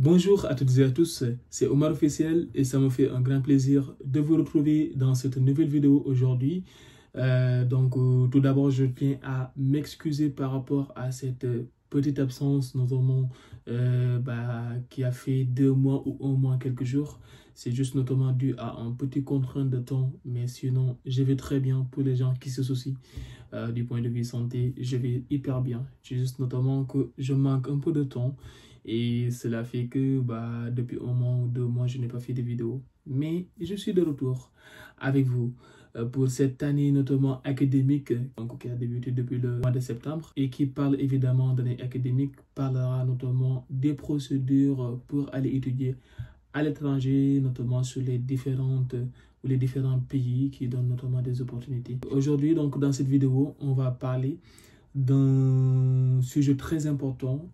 Bonjour à toutes et à tous, c'est Omar Officiel et ça me fait un grand plaisir de vous retrouver dans cette nouvelle vidéo aujourd'hui. Tout d'abord, je tiens à m'excuser par rapport à cette petite absence, notamment qui a fait 2 mois ou 1 mois, quelques jours. C'est juste notamment dû à un petit contrainte de temps, mais sinon, je vais très bien pour les gens qui se soucient du point de vue santé. Je vais hyper bien. C'est juste notamment que je manque un peu de temps. Et cela fait que depuis 1 mois ou 2 mois, je n'ai pas fait de vidéo. Mais je suis de retour avec vous pour cette année notamment académique, donc qui a débuté depuis le mois de septembre et qui parle évidemment d'année académique, parlera notamment des procédures pour aller étudier à l'étranger, notamment sur les différents pays qui donnent notamment des opportunités. Aujourd'hui, donc dans cette vidéo, on va parler d'un sujet très important,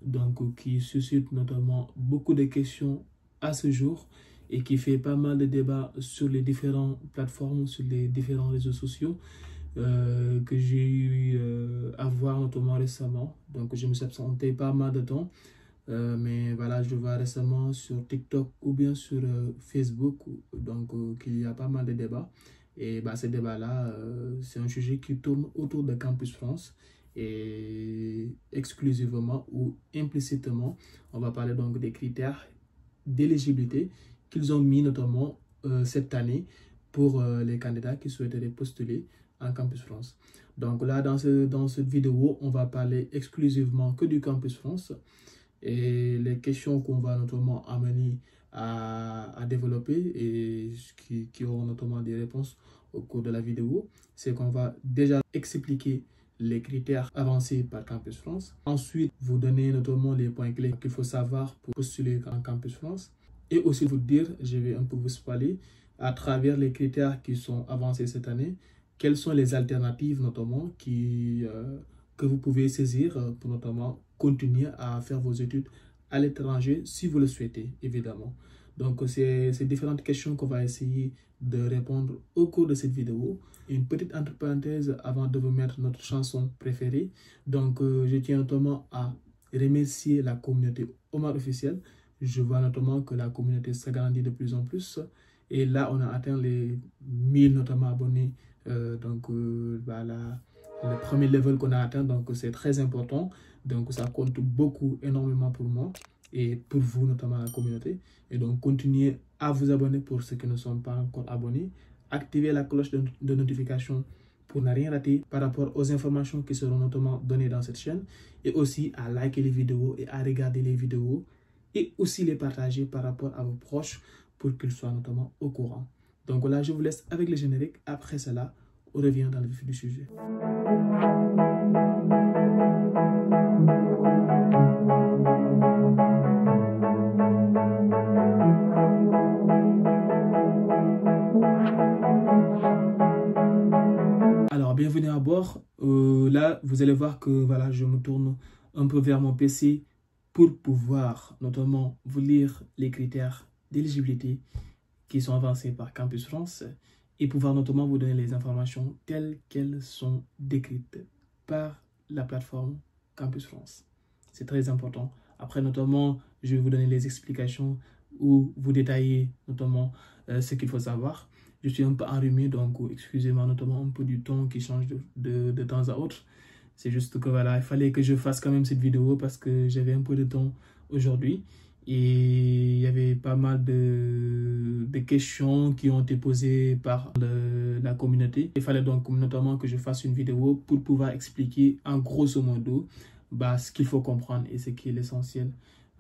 qui suscite notamment beaucoup de questions à ce jour et qui fait pas mal de débats sur les différentes plateformes, sur les différents réseaux sociaux que j'ai eu à voir notamment récemment. Donc je me suis absenté pas mal de temps, mais voilà, je vois récemment sur TikTok ou bien sur Facebook, qu'il y a pas mal de débats. Et ces débats-là, c'est un sujet qui tourne autour de Campus France. Et exclusivement ou implicitement, on va parler donc des critères d'éligibilité qu'ils ont mis notamment cette année pour les candidats qui souhaiteraient postuler en Campus France. Donc là, dans cette vidéo, on va parler exclusivement que du Campus France et les questions qu'on va notamment amener à développer et qui auront notamment des réponses au cours de la vidéo, c'est qu'on va déjà expliquer les critères avancés par Campus France. Ensuite, vous donner notamment les points clés qu'il faut savoir pour postuler en Campus France. Et aussi vous dire, je vais un peu vous spoiler, à travers les critères qui sont avancés cette année, quelles sont les alternatives notamment que vous pouvez saisir pour notamment continuer à faire vos études à l'étranger si vous le souhaitez, évidemment. Donc, c'est ces différentes questions qu'on va essayer de répondre au cours de cette vidéo. Une petite entre parenthèses avant de vous mettre notre chanson préférée. Donc, je tiens notamment à remercier la communauté Omar Officiel. Je vois notamment que la communauté s'agrandit de plus en plus. Et là, on a atteint les 1000 notamment abonnés. Le premier level qu'on a atteint, donc c'est très important. Donc, ça compte beaucoup, énormément pour moi et pour vous, notamment la communauté. Et donc, continuez à vous abonner pour ceux qui ne sont pas encore abonnés. Activez la cloche de notification pour ne rien rater par rapport aux informations qui seront notamment données dans cette chaîne. Et aussi à liker les vidéos et à regarder les vidéos et aussi les partager par rapport à vos proches pour qu'ils soient notamment au courant. Donc là, je vous laisse avec le générique. Après cela, on revient dans le vif du sujet. Alors, bienvenue à bord. Là, vous allez voir que voilà, je me tourne un peu vers mon PC pour pouvoir notamment vous lire les critères d'éligibilité qui sont avancés par Campus France et pouvoir notamment vous donner les informations telles qu'elles sont décrites par la plateforme Campus France. C'est très important. Après, notamment, je vais vous donner les explications ou vous détailler notamment ce qu'il faut savoir. Je suis un peu enrhumé, donc excusez-moi notamment un peu du ton qui change de temps à autre. C'est juste que voilà, il fallait que je fasse quand même cette vidéo parce que j'avais un peu de temps aujourd'hui. Et il y avait pas mal de questions qui ont été posées par la communauté. Il fallait donc notamment que je fasse une vidéo pour pouvoir expliquer en grosso modo ce qu'il faut comprendre et ce qui est l'essentiel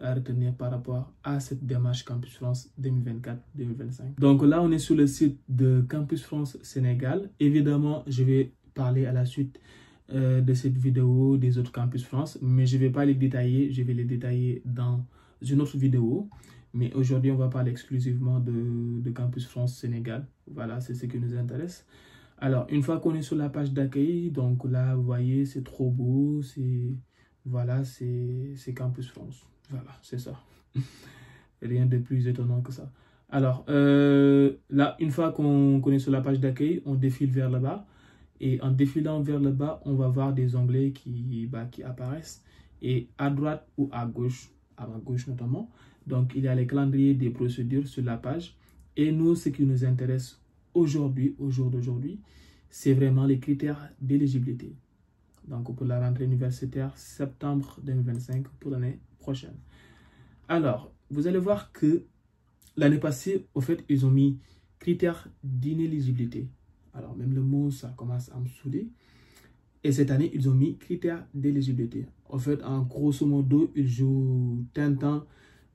à retenir par rapport à cette démarche Campus France 2024-2025. Donc là, on est sur le site de Campus France Sénégal. Évidemment, je vais parler à la suite de cette vidéo des autres Campus France, mais je ne vais pas les détailler. Je vais les détailler dans une autre vidéo. Mais aujourd'hui, on va parler exclusivement de Campus France Sénégal. Voilà, c'est ce qui nous intéresse. Alors, une fois qu'on est sur la page d'accueil, donc là, vous voyez, c'est trop beau. Voilà, c'est Campus France. Voilà, c'est ça. Rien de plus étonnant que ça. Alors, là, une fois qu'on est sur la page d'accueil, on défile vers le bas. Et en défilant vers le bas, on va voir des onglets qui apparaissent. Et à droite ou à ma gauche notamment, Donc, il y a les calendriers des procédures sur la page. Et nous, ce qui nous intéresse aujourd'hui, au jour d'aujourd'hui, c'est vraiment les critères d'éligibilité. Donc, pour la rentrée universitaire, septembre 2025, pour l'année prochaine. Alors, vous allez voir que l'année passée, au fait, ils ont mis critères d'inéligibilité. Alors, même le mot, ça commence à me saouler. Et cette année, ils ont mis critères d'éligibilité. En fait, en grosso modo, ils jouent tintin.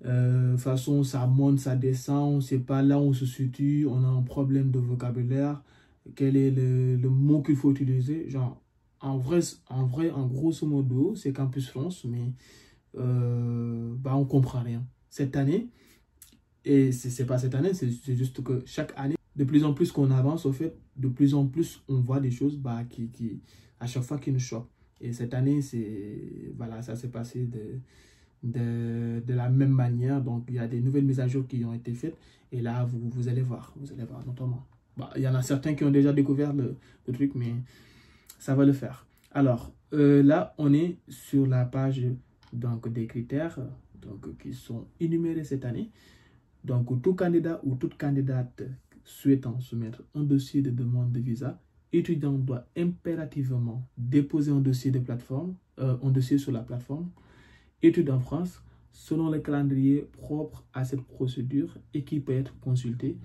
De toute façon, ça monte, ça descend. On ne sait pas là où on se situe. On a un problème de vocabulaire. Quel est le mot qu'il faut utiliser? Genre, en grosso modo, c'est Campus France, mais on ne comprend rien. Cette année, et c'est pas cette année, c'est juste que chaque année, de plus en plus qu'on avance, au fait, de plus en plus on voit des choses qui à chaque fois qui nous choquent. Et cette année, voilà, ça s'est passé de la même manière. Donc, il y a des nouvelles mises à jour qui ont été faites. Et là, vous allez voir notamment. Il y en a certains qui ont déjà découvert le truc, mais ça va le faire. Alors, là, on est sur la page donc, des critères donc, qui sont énumérés cette année. Donc, tout candidat ou toute candidate souhaitant soumettre un dossier de demande de visa, étudiant doit impérativement déposer un dossier sur la plateforme Études en France, selon le calendrier propre à cette procédure et qui peut être consulté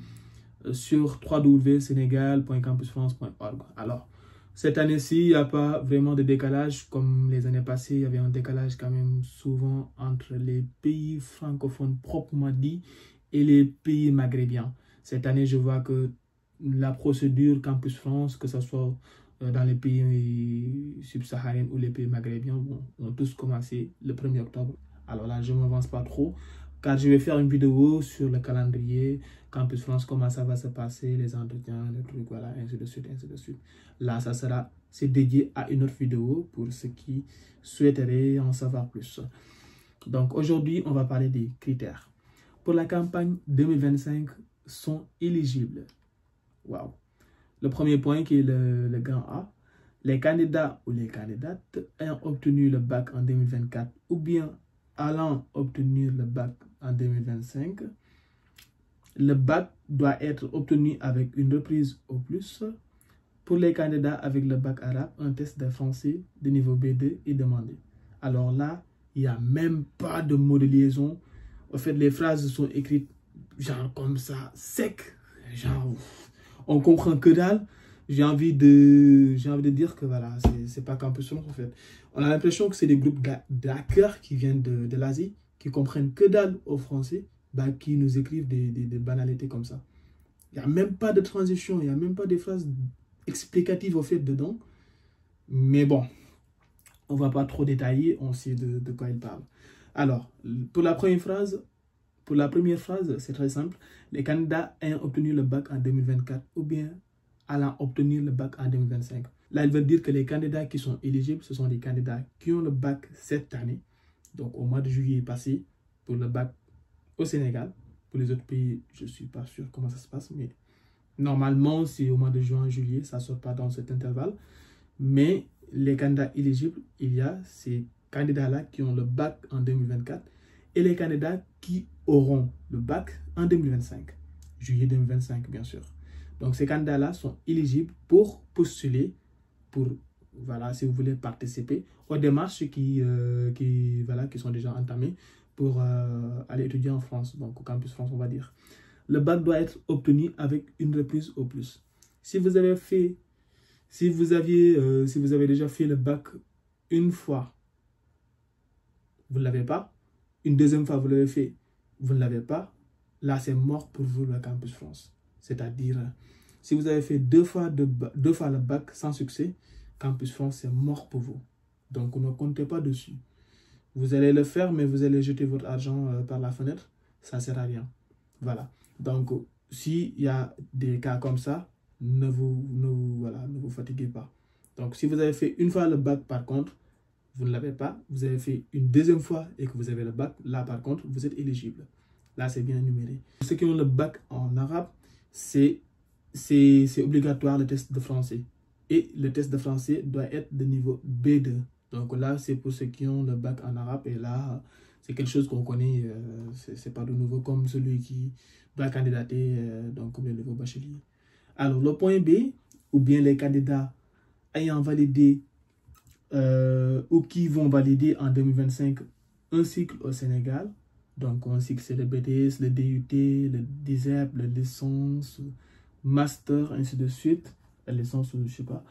sur www.senegal.campusfrance.org. Alors, cette année-ci, il n'y a pas vraiment de décalage comme les années passées. Il y avait un décalage quand même souvent entre les pays francophones proprement dit et les pays maghrébiens. Cette année, je vois que la procédure Campus France, que ce soit dans les pays subsahariens ou les pays maghrébiens, ont tous commencé le 1er octobre. Alors là, je ne m'avance pas trop, car je vais faire une vidéo sur le calendrier Campus France, comment ça va se passer, les entretiens, les trucs, voilà, ainsi de suite, ainsi de suite. Là, c'est dédié à une autre vidéo pour ceux qui souhaiteraient en savoir plus. Donc aujourd'hui, on va parler des critères. Pour la campagne 2025, sont éligibles. Waouh! Le premier point qui est le grand A, les candidats ou les candidates ayant obtenu le bac en 2024 ou bien allant obtenir le bac en 2025, le bac doit être obtenu avec une reprise au plus. Pour les candidats avec le bac arabe, un test de français de niveau B2 est demandé. Alors là, il n'y a même pas de mot de liaison. En fait, les phrases sont écrites genre comme ça, sec, genre on comprend que dalle. J'ai envie de dire que voilà, c'est pas Campus France en fait. On a l'impression que c'est des groupes d'hackers qui viennent de l'Asie, qui comprennent que dalle au français, qui nous écrivent des banalités comme ça. Il n'y a même pas de transition, il n'y a même pas des phrases explicatives au fait dedans. Mais bon, on va pas trop détailler, on sait de quoi il parle. Alors, pour la première phrase, c'est très simple. Les candidats ayant obtenu le bac en 2024 ou bien allant obtenir le bac en 2025. Là, il veut dire que les candidats qui sont éligibles, ce sont des candidats qui ont le bac cette année, donc au mois de juillet passé, pour le bac au Sénégal. Pour les autres pays, je ne suis pas sûr comment ça se passe, mais normalement, c'est au mois de juin, juillet, ça ne sort pas dans cet intervalle. Mais les candidats éligibles, il y a ces candidats-là qui ont le bac en 2024 et les candidats qui auront le bac en 2025, juillet 2025 bien sûr. Donc ces candidats-là sont éligibles pour postuler, voilà, si vous voulez participer aux démarches qui sont déjà entamées pour aller étudier en France, donc au Campus France on va dire. Le bac doit être obtenu avec une reprise au plus. Si vous avez déjà fait le bac une fois, vous ne l'avez pas. Une deuxième fois, vous l'avez fait, vous ne l'avez pas. Là, c'est mort pour vous, le Campus France. C'est-à-dire, si vous avez fait deux fois le bac sans succès, Campus France, c'est mort pour vous. Donc, ne comptez pas dessus. Vous allez le faire, mais vous allez jeter votre argent par la fenêtre. Ça ne sert à rien. Voilà. Donc, s'il y a des cas comme ça, ne vous fatiguez pas. Donc, si vous avez fait une fois le bac, par contre, vous ne l'avez pas, vous avez fait une deuxième fois et que vous avez le bac, là, par contre, vous êtes éligible. Là, c'est bien énuméré. Pour ceux qui ont le bac en arabe, c'est obligatoire le test de français. Et le test de français doit être de niveau B2. Donc là, c'est pour ceux qui ont le bac en arabe. Et là, c'est quelque chose qu'on connaît, c'est pas de nouveau comme celui qui doit candidater donc le niveau bachelier. Alors, le point B, ou bien les candidats ayant validé ou qui vont valider en 2025 un cycle au Sénégal. Donc, un cycle, c'est le BTS, le DUT, le DISEP, la licence, master, ainsi de suite, la licence, je ne sais pas,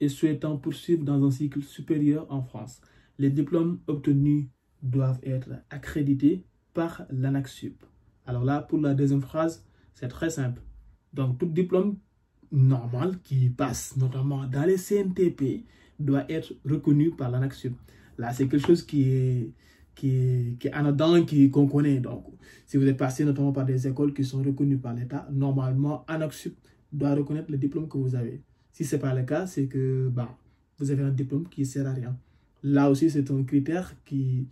et souhaitant poursuivre dans un cycle supérieur en France. Les diplômes obtenus doivent être accrédités par l'ANAQ-Sup. Alors là, pour la deuxième phrase, c'est très simple. Donc, tout diplôme normal qui passe notamment dans les CNTP doit être reconnu par l'ANAQ-Sup. Là, c'est quelque chose qui est anodin, qu'on connaît. Donc, si vous êtes passé notamment par des écoles qui sont reconnues par l'État, normalement, ANAQ-Sup doit reconnaître le diplôme que vous avez. Si ce n'est pas le cas, c'est que vous avez un diplôme qui ne sert à rien. Là aussi, c'est un critère qui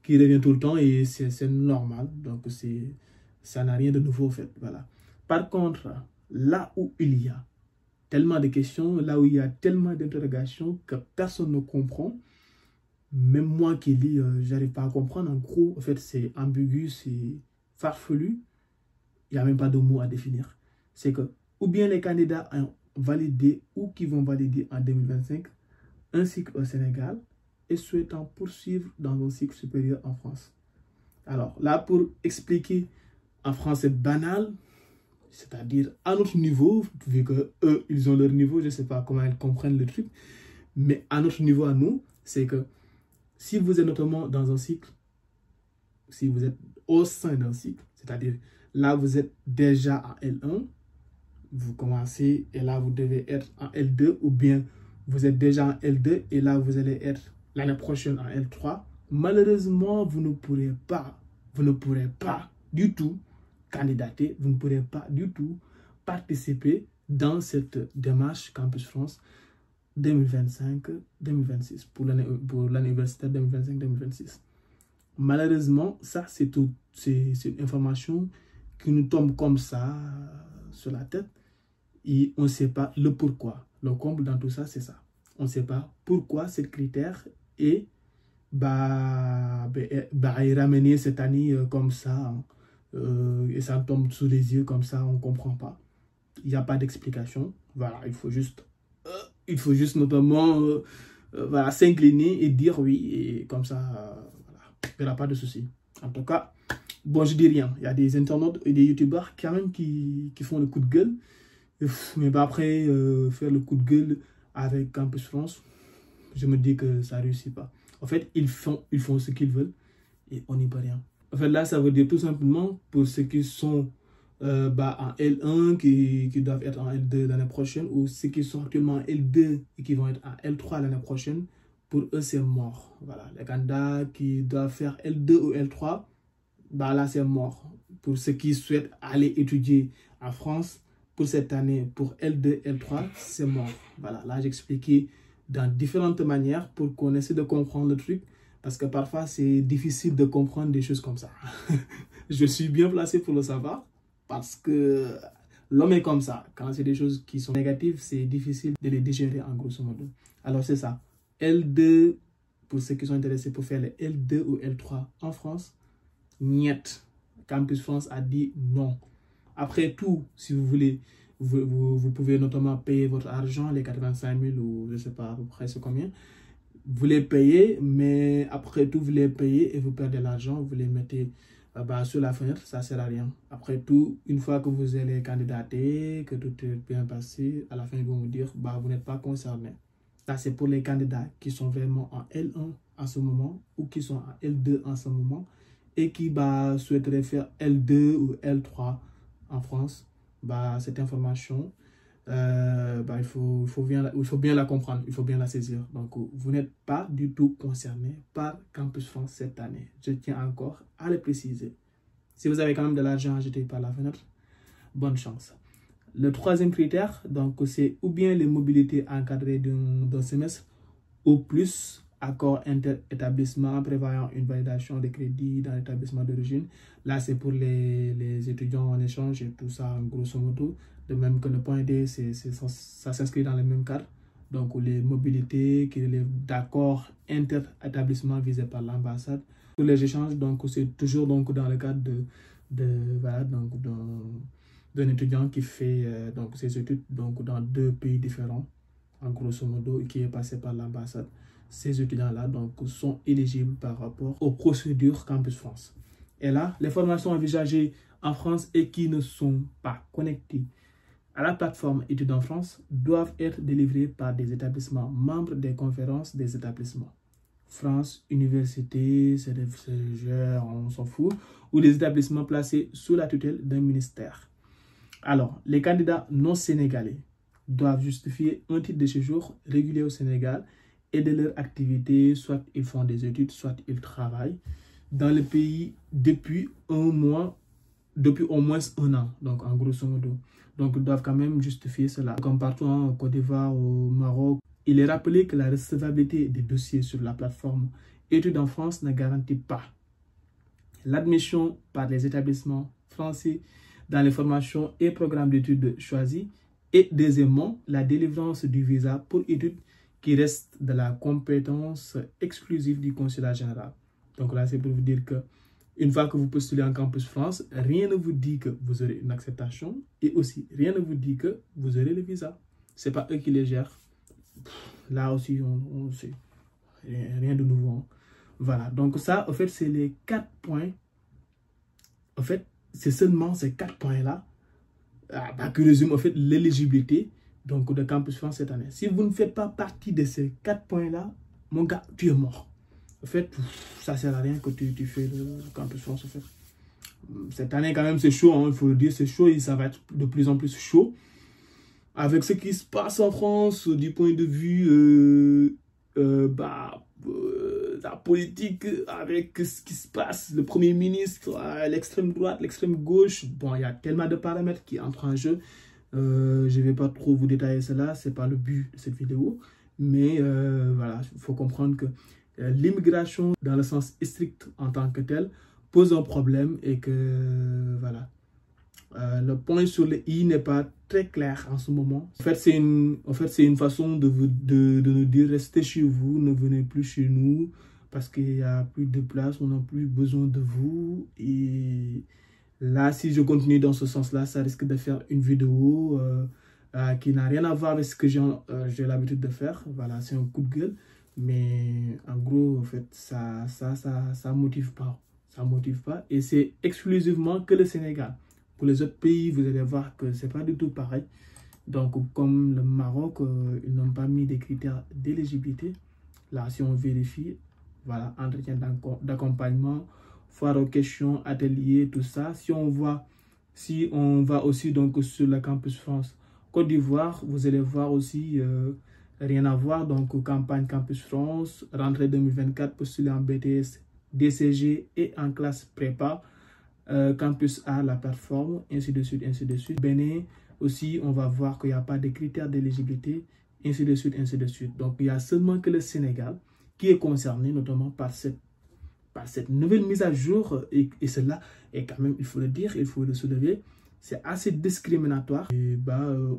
revient tout le temps et c'est normal. Donc, ça n'a rien de nouveau en fait. Voilà. Par contre, là où il y a tellement de questions, là où il y a tellement d'interrogations que personne ne comprend, même moi qui lis, j'arrive pas à comprendre. En gros, en fait, c'est ambigu, c'est farfelu. Il n'y a même pas de mots à définir. C'est que, ou bien les candidats ont validé ou qui vont valider en 2025 un cycle au Sénégal et souhaitant poursuivre dans un cycle supérieur en France. Alors, là, pour expliquer en français banal, c'est-à-dire à notre niveau, vu que eux, ils ont leur niveau, je ne sais pas comment ils comprennent le truc, mais à notre niveau, à nous, c'est que si vous êtes notamment dans un cycle, si vous êtes au sein d'un cycle, c'est-à-dire là, vous êtes déjà en L1, vous commencez et là, vous devez être en L2, ou bien vous êtes déjà en L2 et là, vous allez être l'année prochaine en L3. Malheureusement, vous ne pourrez pas du tout candidater, vous ne pourrez pas du tout participer dans cette démarche Campus France 2025-2026 pour l'année universitaire 2025-2026. Malheureusement, ça c'est une information qui nous tombe comme ça sur la tête et on ne sait pas le pourquoi. Le comble dans tout ça, c'est ça. On ne sait pas pourquoi ce critère est ramené cette année comme ça. Et ça tombe sous les yeux comme ça, on ne comprend pas. Il n'y a pas d'explication. Voilà, il faut juste notamment voilà, s'incliner et dire oui. Et comme ça, voilà, il n'y aura pas de souci. En tout cas, bon, je dis rien. Il y a des internautes et des youtubeurs quand même qui font le coup de gueule. Mais après, faire le coup de gueule avec Campus France, je me dis que ça ne réussit pas. En fait, ils font ce qu'ils veulent et on n'y peut rien. En fait, là, ça veut dire tout simplement pour ceux qui sont en L1, qui doivent être en L2 l'année prochaine, ou ceux qui sont actuellement en L2 et qui vont être en L3 l'année prochaine, pour eux, c'est mort. Voilà, les candidats qui doivent faire L2 ou L3, là, c'est mort. Pour ceux qui souhaitent aller étudier en France, pour cette année, pour L2, L3, c'est mort. Voilà, là, j'ai expliqué dans différentes manières pour qu'on essaie de comprendre le truc. Parce que parfois, c'est difficile de comprendre des choses comme ça. Je suis bien placé pour le savoir. Parce que l'homme est comme ça. Quand c'est des choses qui sont négatives, c'est difficile de les digérer en grosso modo. Alors, c'est ça. L2, pour ceux qui sont intéressés pour faire les L2 ou L3 en France, niet. Campus France a dit non. Après tout, si vous voulez, vous pouvez notamment payer votre argent, les 85 000 ou je ne sais pas à peu près c'est combien. Vous les payez, mais après tout, vous les payez et vous perdez l'argent, vous les mettez sur la fenêtre, ça ne sert à rien. Après tout, une fois que vous allez candidater, que tout est bien passé, à la fin, ils vont vous dire, vous n'êtes pas concerné. Ça, c'est pour les candidats qui sont vraiment en L1 en ce moment ou qui sont en L2 en ce moment et qui souhaiteraient faire L2 ou L3 en France. Cette information, il faut bien la comprendre, il faut bien la saisir. Donc, vous n'êtes pas du tout concerné par Campus France cette année. Je tiens encore à le préciser. Si vous avez quand même de l'argent à jeter par la fenêtre, bonne chance. Le troisième critère, donc, c'est ou bien les mobilités encadrées d'un semestre, ou plus accord inter-établissement prévoyant une validation des crédits dans l'établissement d'origine. Là, c'est pour les étudiants en échange et tout ça, grosso modo. De même que le point D, ça s'inscrit dans le même cadre. Donc, les mobilités qui relèvent d'accords inter-établissements visés par l'ambassade Pour les échanges, donc c'est toujours donc dans le cadre voilà, donc d'un étudiant qui fait donc ses études donc dans 2 pays différents, en grosso modo, qui est passé par l'ambassade. Ces étudiants-là donc sont éligibles par rapport aux procédures Campus France. Et là, les formations envisagées en France et qui ne sont pas connectées à la plateforme Études en France doivent être délivrées par des établissements membres des conférences des établissements. France, université, CDFCG, on s'en fout, ou des établissements placés sous la tutelle d'un ministère. Alors, les candidats non sénégalais doivent justifier un titre de séjour régulier au Sénégal et de leur activité, soit ils font des études, soit ils travaillent dans le pays depuis au moins 1 an, donc en grosso modo. Donc, ils doivent quand même justifier cela. Comme partout en Côte d'Ivoire, au Maroc, il est rappelé que la recevabilité des dossiers sur la plateforme Études en France ne garantit pas l'admission par les établissements français dans les formations et programmes d'études choisis et deuxièmement, la délivrance du visa pour études qui reste de la compétence exclusive du consulat général. Donc là, c'est pour vous dire que une fois que vous postulez en Campus France, rien ne vous dit que vous aurez une acceptation et aussi rien ne vous dit que vous aurez le visa. Ce n'est pas eux qui les gèrent. Là aussi, on sait. Rien de nouveau. Hein. Voilà. Donc ça, en fait, c'est les 4 points. En fait, c'est seulement ces 4 points-là qui résument en fait l'éligibilité donc de Campus France cette année. Si vous ne faites pas partie de ces 4 points-là, mon gars, tu es mort. En fait, ça ne sert à rien que tu fais le Campus France. En fait. Cette année, quand même, c'est chaud, hein, il faut le dire, c'est chaud et ça va être de plus en plus chaud. Avec ce qui se passe en France, du point de vue la politique, avec ce qui se passe, le Premier ministre, l'extrême droite, l'extrême gauche, bon, il y a tellement de paramètres qui entrent en jeu. Je ne vais pas trop vous détailler cela, ce n'est pas le but de cette vidéo. Mais voilà, il faut comprendre que l'immigration, dans le sens strict en tant que tel, pose un problème et que, voilà, le point sur le i n'est pas très clair en ce moment. En fait, c'est une façon de nous dire restez chez vous, ne venez plus chez nous parce qu'il n'y a plus de place, on n'a plus besoin de vous. Et là, si je continue dans ce sens-là, ça risque de faire une vidéo qui n'a rien à voir avec ce que j'ai l'habitude de faire. Voilà, c'est un coup de gueule. Mais en gros, en fait, ça motive pas. Ça motive pas. Et c'est exclusivement que le Sénégal. Pour les autres pays, vous allez voir que ce n'est pas du tout pareil. Donc, comme le Maroc, ils n'ont pas mis des critères d'éligibilité. Là, si on vérifie, voilà, entretien d'accompagnement, foire aux questions, atelier, tout ça. Si on va aussi donc sur le Campus France Côte d'Ivoire, vous allez voir aussi rien à voir. Donc, campagne Campus France, rentrée 2024, postulé en BTS, DCG et en classe prépa. Campus A, la plateforme, ainsi de suite, ainsi de suite. Bénin, aussi, on va voir qu'il n'y a pas de critères d'éligibilité, ainsi de suite, ainsi de suite. Donc, il n'y a seulement que le Sénégal qui est concerné, notamment par cette nouvelle mise à jour. Et celle-là est quand même, il faut le dire, il faut le soulever, c'est assez discriminatoire. Et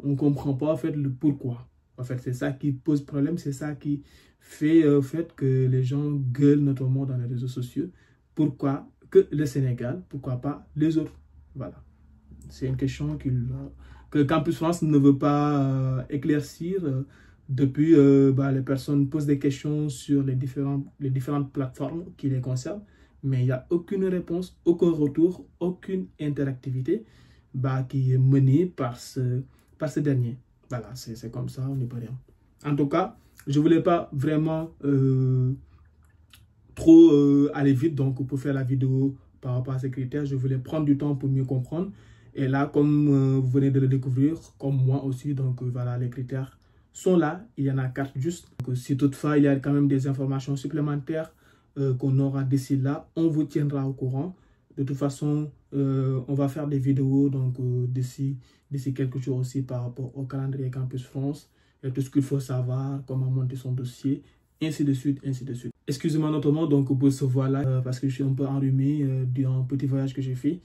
on ne comprend pas, en fait, le pourquoi. En fait, c'est ça qui pose problème, c'est ça qui fait, que les gens gueulent, notamment dans les réseaux sociaux. Pourquoi que le Sénégal, pourquoi pas les autres? Voilà. C'est une question que Campus France ne veut pas éclaircir. Depuis, les personnes posent des questions sur les différentes plateformes qui les concernent, mais il n'y a aucune réponse, aucun retour, aucune interactivité qui est menée par ce dernier. Voilà, c'est comme ça, on n'y peut rien. En tout cas, je ne voulais pas vraiment trop aller vite donc pour faire la vidéo par rapport à ces critères. Je voulais prendre du temps pour mieux comprendre. Et là, comme vous venez de le découvrir, comme moi aussi, donc voilà, les critères sont là. Il y en a 4 juste. Donc, si toutefois, il y a quand même des informations supplémentaires qu'on aura d'ici là, on vous tiendra au courant. De toute façon, on va faire des vidéos donc d'ici quelques jours aussi par rapport au calendrier Campus France et tout ce qu'il faut savoir, comment monter son dossier, ainsi de suite, ainsi de suite. Excusez-moi notamment donc pour ce voix-là parce que je suis un peu enrhumé durant un petit voyage que j'ai fait.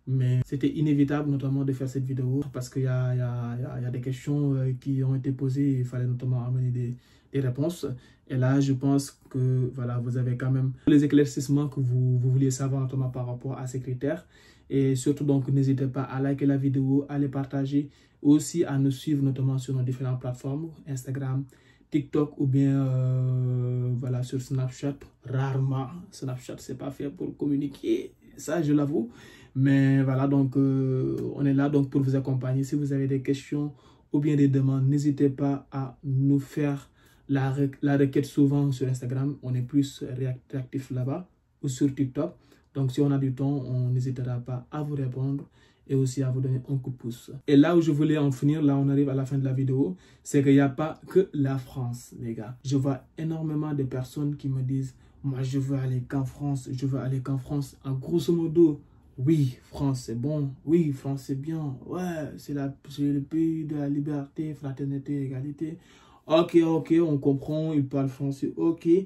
Mais c'était inévitable notamment de faire cette vidéo parce qu'il y a des questions qui ont été posées. Il fallait notamment amener des et réponses. Et là, je pense que voilà, vous avez quand même les éclaircissements que vous vouliez savoir notamment par rapport à ces critères. Et surtout, donc, n'hésitez pas à liker la vidéo, à les partager, aussi à nous suivre notamment sur nos différentes plateformes, Instagram, TikTok ou bien voilà, sur Snapchat. Rarement, Snapchat, c'est pas fait pour communiquer, ça je l'avoue. Mais voilà, donc on est là donc pour vous accompagner. Si vous avez des questions ou bien des demandes, n'hésitez pas à nous faire la requête souvent sur Instagram. On est plus réactif là-bas ou sur TikTok. Donc si on a du temps, on n'hésitera pas à vous répondre et aussi à vous donner un coup de pouce. Et là où je voulais en finir, là on arrive à la fin de la vidéo, c'est qu'il n'y a pas que la France, les gars. Je vois énormément de personnes qui me disent, moi je veux aller qu'en France, je veux aller qu'en France. En grosso modo, oui, France c'est bon, oui, France c'est bien, ouais, c'est le pays de la liberté, fraternité, égalité. Ok, on comprend, ils parlent français, ok, mais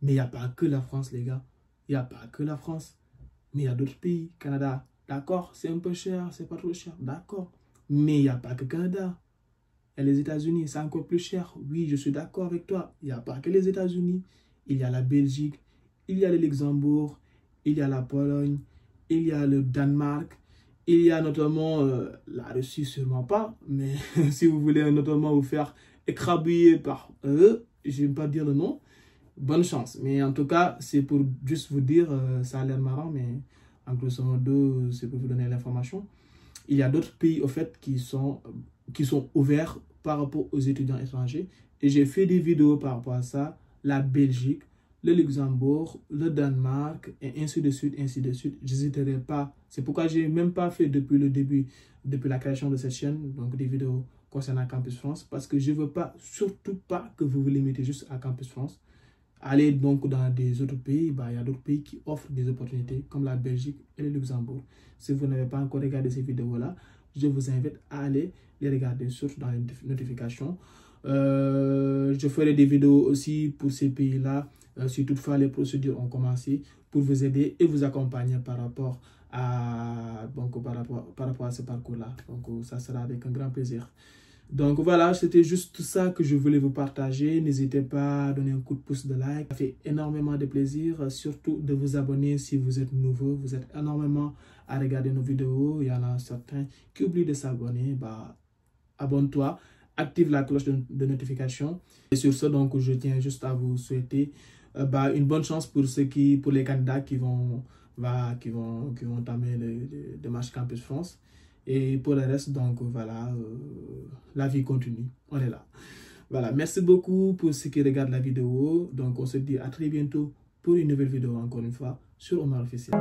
il n'y a pas que la France, les gars. Il n'y a pas que la France, mais il y a d'autres pays, Canada. D'accord, c'est un peu cher, c'est pas trop cher, d'accord. Mais il n'y a pas que le Canada. Et les États-Unis, c'est encore plus cher. Oui, je suis d'accord avec toi. Il n'y a pas que les États-Unis. Il y a la Belgique, il y a le Luxembourg, il y a la Pologne, il y a le Danemark, il y a notamment la Russie, sûrement pas. Mais si vous voulez notamment vous faire écrabouiller par eux, je ne vais pas dire le nom, bonne chance. Mais en tout cas, c'est pour juste vous dire, ça a l'air marrant, mais en grosso modo, c'est pour vous donner l'information. Il y a d'autres pays, au fait, qui sont ouverts par rapport aux étudiants étrangers. Et j'ai fait des vidéos par rapport à ça. La Belgique, le Luxembourg, le Danemark, et ainsi de suite, ainsi de suite. Je n'hésiterai pas. C'est pourquoi je n'ai même pas fait depuis le début, depuis la création de cette chaîne, donc des vidéos concernant Campus France, parce que je ne veux pas, surtout pas que vous vous limitez juste à Campus France. Allez donc dans des autres pays, il y a d'autres pays qui offrent des opportunités comme la Belgique et le Luxembourg. Si vous n'avez pas encore regardé ces vidéos-là, je vous invite à aller les regarder, surtout dans les notifications. Je ferai des vidéos aussi pour ces pays-là, si toutefois les procédures ont commencé, pour vous aider et vous accompagner par rapport à, par rapport à ce parcours-là. Donc ça sera avec un grand plaisir. Donc voilà, c'était juste ça que je voulais vous partager. N'hésitez pas à donner un coup de pouce de like. Ça fait énormément de plaisir, surtout de vous abonner si vous êtes nouveau. Vous êtes énormément à regarder nos vidéos. Il y en a certains qui oublient de s'abonner. Abonne-toi, active la cloche de notification. Et sur ce, donc, je tiens juste à vous souhaiter une bonne chance pour les candidats qui vont entamer les démarches Campus France. Et pour le reste, donc voilà, la vie continue. On est là. Voilà, merci beaucoup pour ceux qui regardent la vidéo. Donc on se dit à très bientôt pour une nouvelle vidéo, encore une fois, sur Omar Officiel.